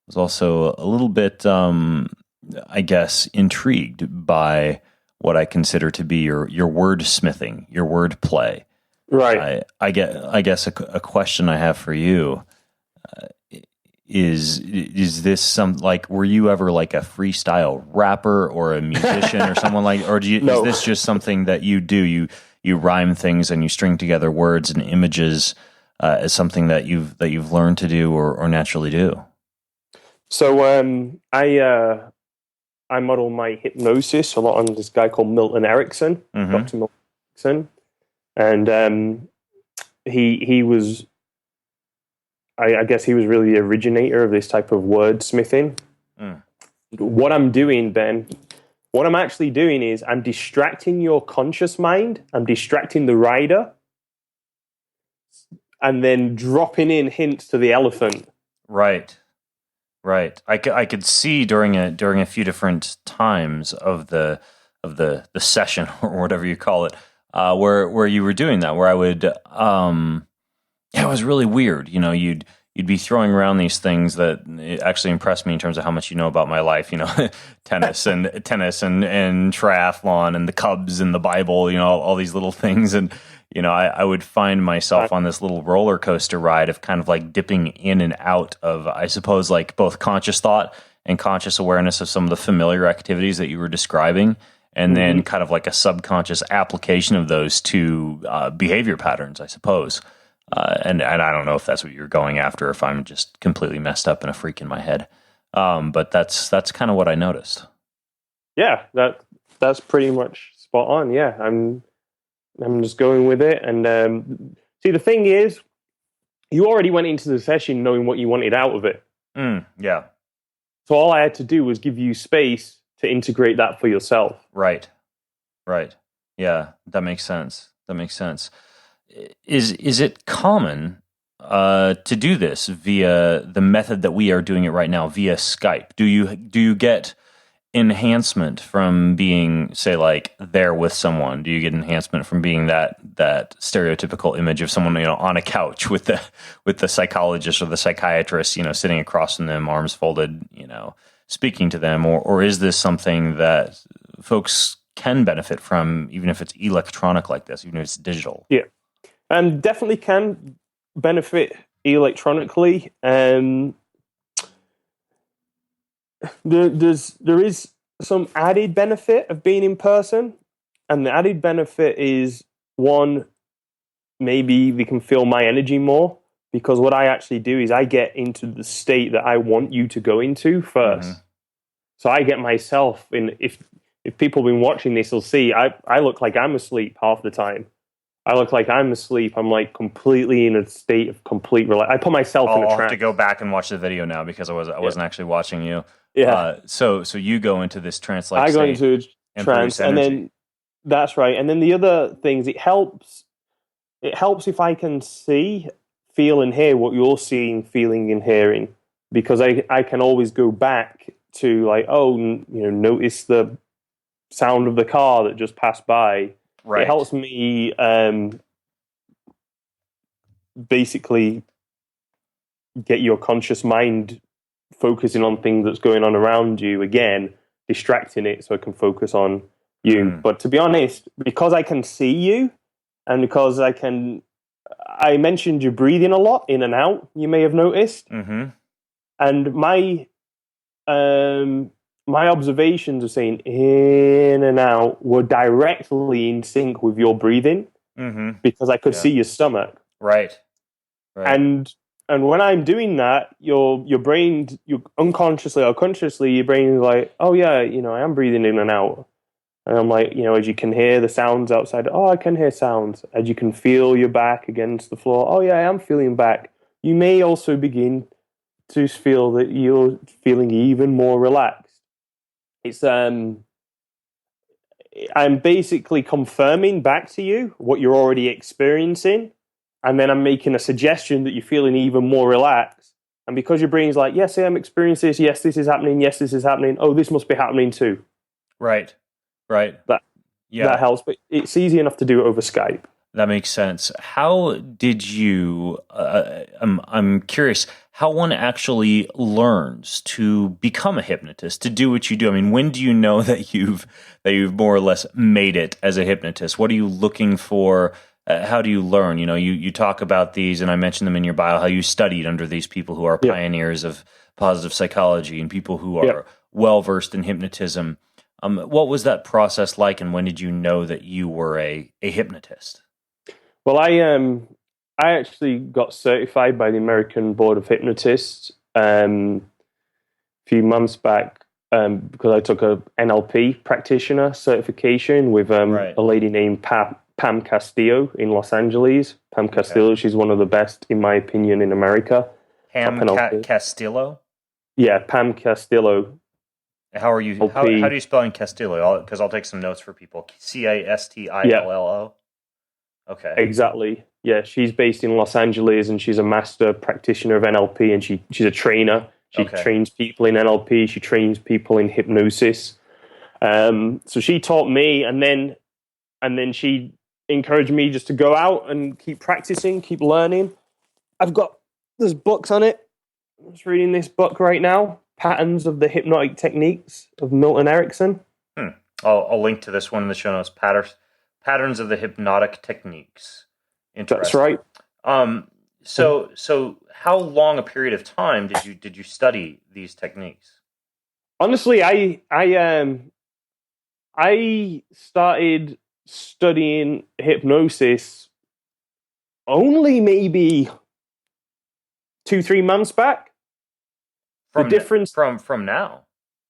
Speaker 1: was also a little bit, I guess, intrigued by what I consider to be your wordsmithing, your wordplay.
Speaker 2: Right.
Speaker 1: I guess a question I have for you is this some, like, were you ever like a freestyle rapper or a musician or someone like, or
Speaker 2: No.
Speaker 1: is this just something that you do? You rhyme things and you string together words and images as something that you've learned to do or naturally do?
Speaker 2: So I model my hypnosis a lot on this guy called Milton Erickson, Dr. Milton Erickson, and he was, I guess he was really the originator of this type of wordsmithing. What I'm doing, Ben, what I'm actually doing is I'm distracting your conscious mind. I'm distracting the rider, and then dropping in hints to the elephant.
Speaker 1: Right. I could see during a few different times of the session or whatever you call it, where you were doing that, where I would, it was really weird. You'd be throwing around these things that actually impressed me in terms of how much you know about my life. Tennis and triathlon and the Cubs and the Bible. All these little things. And I would find myself on this little roller coaster ride of kind of like dipping in and out of, I suppose, like both conscious thought and conscious awareness of some of the familiar activities that you were describing, and then kind of like a subconscious application of those to behavior patterns, I suppose. And I don't know if that's what you're going after, if I'm just completely messed up and a freak in my head. But that's kind of what I noticed.
Speaker 2: Yeah, that's pretty much spot on. Yeah, I'm just going with it. And see, the thing is, you already went into the session knowing what you wanted out of it.
Speaker 1: Yeah.
Speaker 2: So all I had to do was give you space to integrate that for yourself.
Speaker 1: Right. Yeah, that makes sense. Is it common to do this via the method that we are doing it right now, via Skype? Do you get enhancement from being, say, like there with someone? Do you get enhancement from being that stereotypical image of someone on a couch with the psychologist or the psychiatrist sitting across from them, arms folded, speaking to them, or is this something that folks can benefit from, even if it's electronic like this, even if it's digital?
Speaker 2: Yeah. Definitely can benefit electronically. There is some added benefit of being in person, and the added benefit is one, maybe we can feel my energy more, because what I actually do is I get into the state that I want you to go into first.
Speaker 1: Mm-hmm.
Speaker 2: So I get myself in. If people have been watching this, will see I look like I'm asleep half the time. I look like I'm asleep. I'm like completely in a state of complete relax. I put myself in a
Speaker 1: I'll
Speaker 2: trance.
Speaker 1: have to go back and watch the video now because I wasn't actually watching you.
Speaker 2: Yeah.
Speaker 1: So you go into this trance-like
Speaker 2: I go
Speaker 1: state
Speaker 2: into a
Speaker 1: and
Speaker 2: trance,
Speaker 1: produce
Speaker 2: and
Speaker 1: energy.
Speaker 2: then that's right. And then the other things, it helps. It helps if I can see, feel, and hear what you're seeing, feeling, and hearing, because I can always go back to like, oh, notice the sound of the car that just passed by.
Speaker 1: Right.
Speaker 2: It helps me basically get your conscious mind focusing on things that's going on around you, again, distracting it so I can focus on you. But to be honest, because I can see you, and because I mentioned your breathing a lot in and out, you may have noticed.
Speaker 1: Mm-hmm.
Speaker 2: And my observations of saying in and out were directly in sync with your breathing, because I could see your stomach.
Speaker 1: Right.
Speaker 2: And when I'm doing that, your brain, you unconsciously or consciously, your brain is like, oh yeah, I am breathing in and out. And I'm like, as you can hear the sounds outside, oh, I can hear sounds. As you can feel your back against the floor, oh yeah, I am feeling back. You may also begin to feel that you're feeling even more relaxed. It's I'm basically confirming back to you what you're already experiencing, and then I'm making a suggestion that you're feeling even more relaxed. And because your brain's like, yes, I am experiencing this, yes, this is happening, yes, this is happening, oh, this must be happening too.
Speaker 1: Right.
Speaker 2: That helps, but it's easy enough to do it over Skype.
Speaker 1: That makes sense. How did you? I'm curious how one actually learns to become a hypnotist, to do what you do. I mean, when do you know that you've more or less made it as a hypnotist? What are you looking for? How do you learn? You talk about these, and I mentioned them in your bio. How you studied under these people who are pioneers of positive psychology and people who are well versed in hypnotism. What was that process like, and when did you know that you were a hypnotist?
Speaker 2: Well, I actually got certified by the American Board of Hypnotists a few months back, because I took a NLP practitioner certification with a lady named Pam Castillo in Los Angeles. Pam Castillo, she's one of the best, in my opinion, in America.
Speaker 1: Pam Castillo?
Speaker 2: Yeah, Pam Castillo.
Speaker 1: How are you? How do you spell in Castillo? Because I'll take some notes for people. Castillo. Okay.
Speaker 2: Exactly. Yeah, she's based in Los Angeles, and she's a master practitioner of NLP, and she's a trainer. She trains people in NLP. She trains people in hypnosis. So she taught me, and then she encouraged me just to go out and keep practicing, keep learning. There's books on it. I'm just reading this book right now, Patterns of the Hypnotic Techniques of Milton Erickson.
Speaker 1: I'll link to this one in the show notes. Patterns of the Hypnotic Techniques. Interesting.
Speaker 2: That's right.
Speaker 1: So how long a period of time did you study these techniques?
Speaker 2: Honestly, I started studying hypnosis only maybe 2-3 months back.
Speaker 1: From now.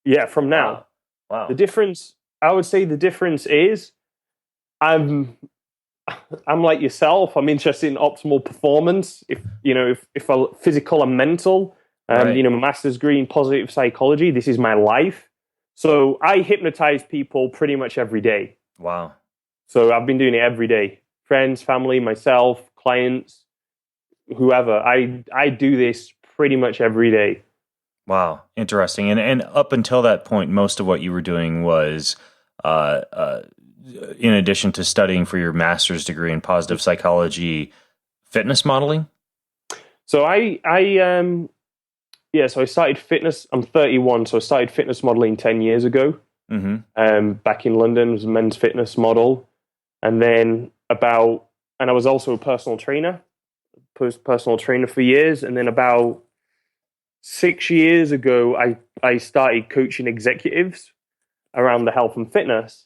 Speaker 2: Yeah, from now.
Speaker 1: Wow.
Speaker 2: The difference, I would say, is I'm like yourself. I'm interested in optimal performance. If a physical and mental, my master's degree in positive psychology. This is my life. So I hypnotize people pretty much every day.
Speaker 1: Wow.
Speaker 2: So I've been doing it every day. Friends, family, myself, clients, whoever. I do this pretty much every day.
Speaker 1: Wow, interesting. And up until that point, most of what you were doing was, in addition to studying for your master's degree in positive psychology, fitness modeling?
Speaker 2: So I started fitness. I'm 31, so I started fitness modeling 10 years ago. Back in London, I was a men's fitness model. And then I was also a personal trainer for years. And then about 6 years ago, I started coaching executives. around the health and fitness.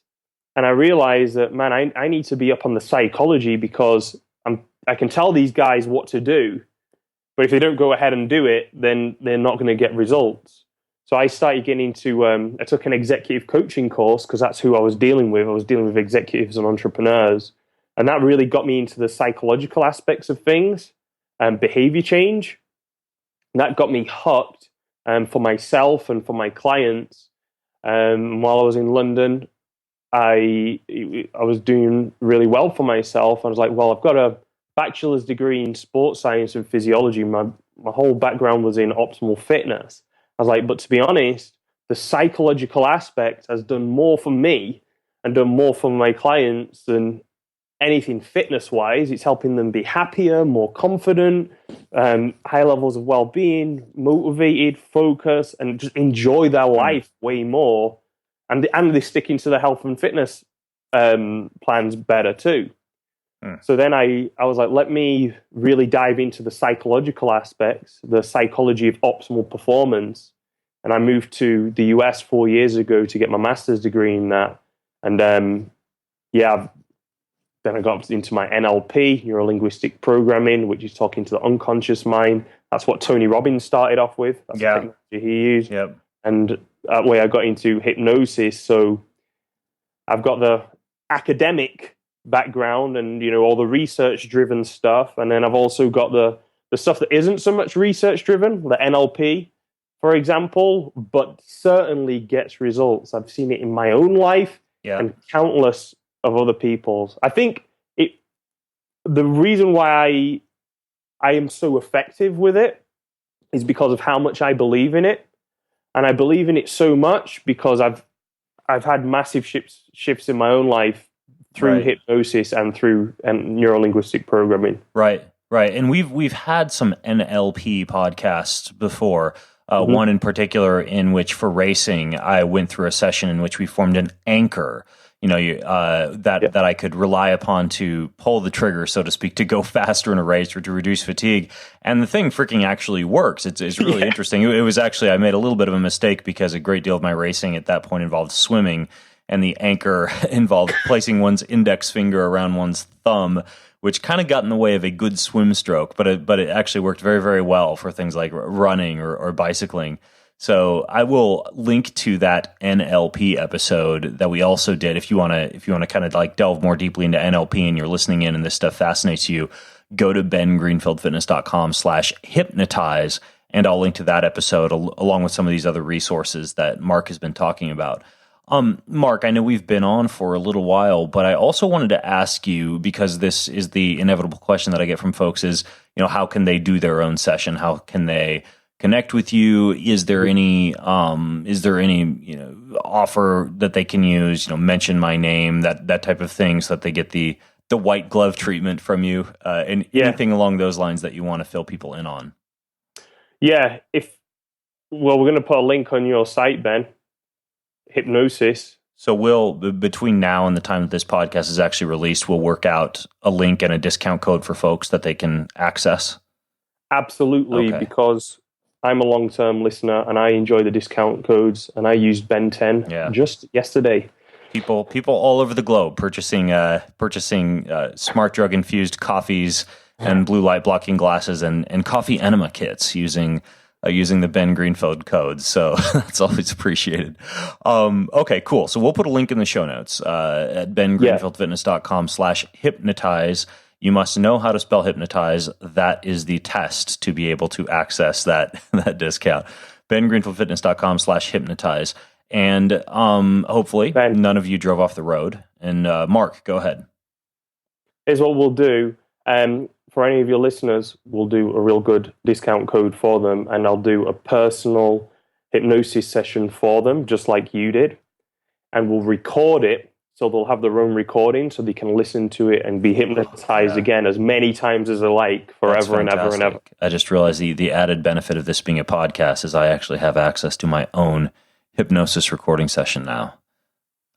Speaker 2: And I realized that, man, I need to be up on the psychology because I can tell these guys what to do, but if they don't go ahead and do it, then they're not going to get results. So I started getting into, I took an executive coaching course because that's who I was dealing with. I was dealing with executives and entrepreneurs. And that really got me into the psychological aspects of things and behavior change. And that got me hooked for myself and for my clients. While I was in London, I was doing really well for myself. I was like, well, I've got a bachelor's degree in sports science and physiology. My whole background was in optimal fitness. I was like, but to be honest, the psychological aspect has done more for me and done more for my clients than anything fitness-wise. It's helping them be happier, more confident, high levels of well-being, motivated, focused, and just enjoy their life way more. And they're sticking to the health and fitness plans better too. So then I was like, let me really dive into the psychological aspects, the psychology of optimal performance. And I moved to the US 4 years ago to get my master's degree in that. And then I got into my NLP, neuro-linguistic programming, which is talking to the unconscious mind. That's what Tony Robbins started off with. That's the technology he used.
Speaker 1: Yep.
Speaker 2: And that way I got into hypnosis. So I've got the academic background and, all the research-driven stuff. And then I've also got the stuff that isn't so much research-driven, the NLP, for example, but certainly gets results. I've seen it in my own life and countless of other people's. I think the reason why I am so effective with it is because of how much I believe in it. And I believe in it so much because I've had massive shifts in my own life through hypnosis and through neuro-linguistic programming.
Speaker 1: Right. And we've had some NLP podcasts before. One in particular in which for racing, I went through a session in which we formed an anchor, that I could rely upon to pull the trigger, so to speak, to go faster in a race or to reduce fatigue. And the thing freaking actually works. It's really interesting. It was actually, I made a little bit of a mistake because a great deal of my racing at that point involved swimming, and the anchor involved placing one's index finger around one's thumb, which kind of got in the way of a good swim stroke, but it actually worked very, very well for things like running or bicycling. So I will link to that NLP episode that we also did. If you want to kind of like delve more deeply into NLP and you're listening in and this stuff fascinates you, go to bengreenfieldfitness.com/hypnotize, and I'll link to that episode along with some of these other resources that Mark has been talking about. Mark, I know we've been on for a little while, but I also wanted to ask you, because this is the inevitable question that I get from folks, is, how can they do their own session? How can they connect with you? Is there any offer that they can use? Mention my name, that type of thing, so that they get the white glove treatment from you, and anything along those lines that you want to fill people in on.
Speaker 2: Yeah, we're going to put a link on your site, Ben. Hypnosis.
Speaker 1: So we'll, between now and the time that this podcast is actually released, we'll work out a link and a discount code for folks that they can access.
Speaker 2: Absolutely, because I'm a long-term listener and I enjoy the discount codes, and I used Ben 10 just yesterday.
Speaker 1: People all over the globe purchasing smart drug infused coffees and blue light blocking glasses and coffee enema kits using the Ben Greenfield codes. So that's always appreciated. Okay, cool. So we'll put a link in the show notes at bengreenfieldfitness.com/hypnotize. You must know how to spell hypnotize. That is the test to be able to access that discount. bengreenfieldfitness.com/hypnotize. And hopefully none of you drove off the road. And Mark, go ahead.
Speaker 2: Here's what we'll do. For any of your listeners, we'll do a real good discount code for them, and I'll do a personal hypnosis session for them, just like you did. And we'll record it, so they'll have their own recording, so they can listen to it and be hypnotized again as many times as they like, forever and ever and ever.
Speaker 1: I just realized the added benefit of this being a podcast is I actually have access to my own hypnosis recording session now.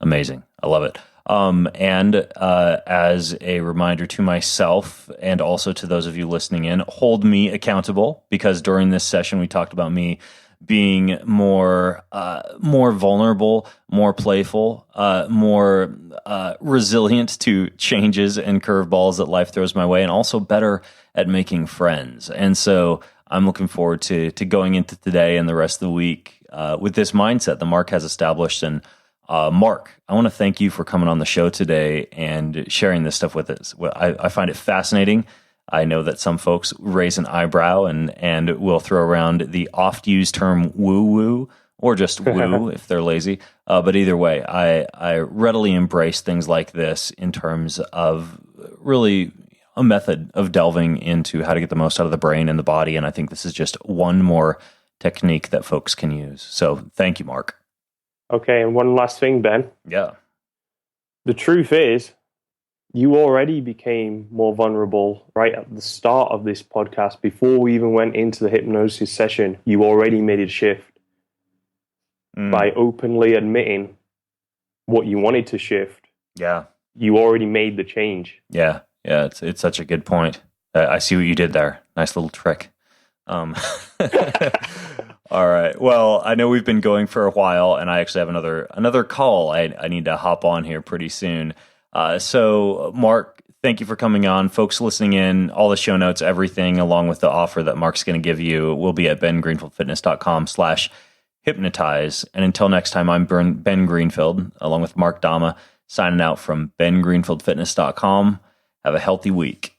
Speaker 1: Amazing. I love it. And as a reminder to myself and also to those of you listening in, hold me accountable, because during this session we talked about me being more vulnerable, more playful, more resilient to changes and curveballs that life throws my way, and also better at making friends. And so I'm looking forward to going into today and the rest of the week with this mindset that Mark has established. And Mark, I want to thank you for coming on the show today and sharing this stuff with us. I find it fascinating. I know that some folks raise an eyebrow and will throw around the oft-used term woo-woo, or just woo if they're lazy. But either way, I readily embrace things like this in terms of really a method of delving into how to get the most out of the brain and the body. And I think this is just one more technique that folks can use. So thank you, Mark.
Speaker 2: Okay, and one last thing, Ben.
Speaker 1: Yeah.
Speaker 2: The truth is, you already became more vulnerable right at the start of this podcast. Before we even went into the hypnosis session, you already made a shift by openly admitting what you wanted to shift.
Speaker 1: Yeah.
Speaker 2: You already made the change.
Speaker 1: Yeah. Yeah. It's such a good point. I see what you did there. Nice little trick. All right. Well, I know we've been going for a while, and I actually have another call I need to hop on here pretty soon. So, Mark, thank you for coming on. Folks listening in, all the show notes, everything, along with the offer that Mark's going to give you, will be at bengreenfieldfitness.com/hypnotize. And until next time, I'm Ben Greenfield, along with Mark Dama, signing out from bengreenfieldfitness.com. Have a healthy week.